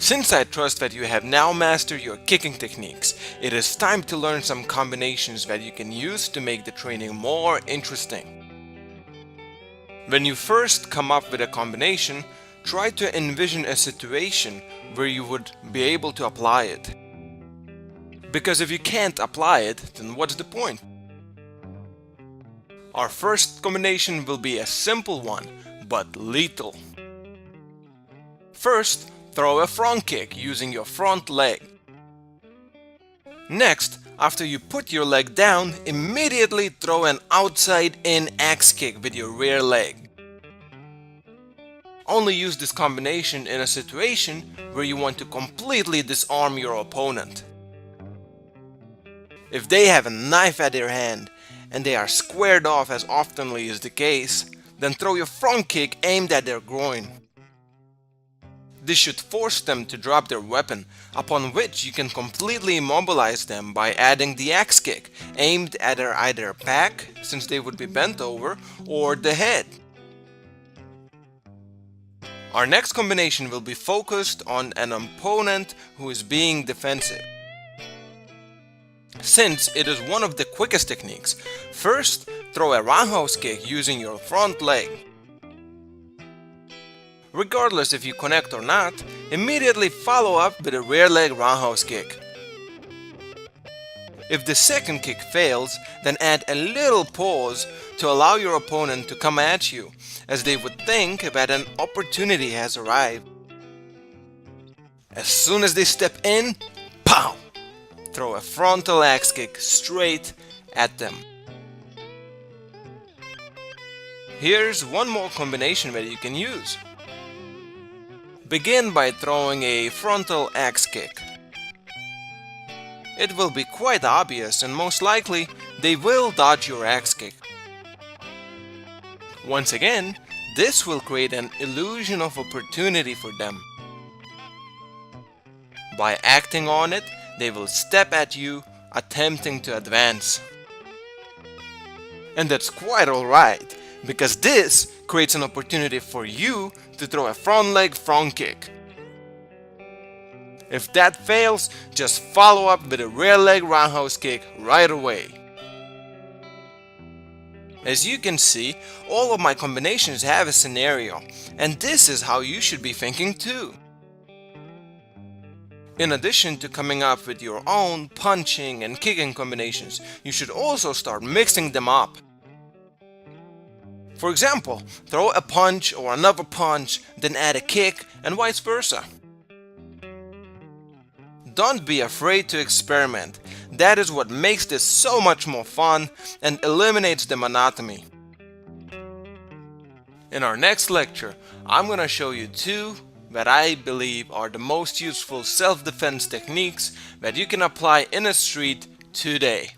Since I trust that you have now mastered your kicking techniques, it is time to learn some combinations that you can use to make the training more interesting. When you first come up with a combination, try to envision a situation where you would be able to apply it. Because if you can't apply it, then what's the point? Our first combination will be a simple one, but lethal. First, throw a front kick using your front leg. Next, after you put your leg down, immediately throw an outside-in axe kick with your rear leg. Only use this combination in a situation where you want to completely disarm your opponent. If they have a knife at their hand and they are squared off as oftenly is the case, then throw your front kick aimed at their groin. This should force them to drop their weapon, upon which you can completely immobilize them by adding the axe kick, aimed at their either back, since they would be bent over, or the head. Our next combination will be focused on an opponent who is being defensive. Since it is one of the quickest techniques, first throw a roundhouse kick using your front leg. Regardless if you connect or not, immediately follow up with a rear leg roundhouse kick. If the second kick fails, then add a little pause to allow your opponent to come at you, as they would think that an opportunity has arrived. As soon as they step in, pow! Throw a frontal axe kick straight at them. Here's one more combination that you can use. Begin by throwing a frontal axe kick. It will be quite obvious and most likely they will dodge your axe kick. Once again, this will create an illusion of opportunity for them. By acting on it, they will step at you, attempting to advance. And that's quite alright, because this creates an opportunity for you to throw a front leg front kick. If that fails, just follow up with a rear leg roundhouse kick right away. As you can see, all of my combinations have a scenario, and this is how you should be thinking too. In addition to coming up with your own punching and kicking combinations, you should also start mixing them up. For example, throw a punch or another punch, then add a kick, and vice versa. Don't be afraid to experiment. That is what makes this so much more fun and eliminates the monotony. In our next lecture, I'm gonna show you two that I believe are the most useful self-defense techniques that you can apply in a street today.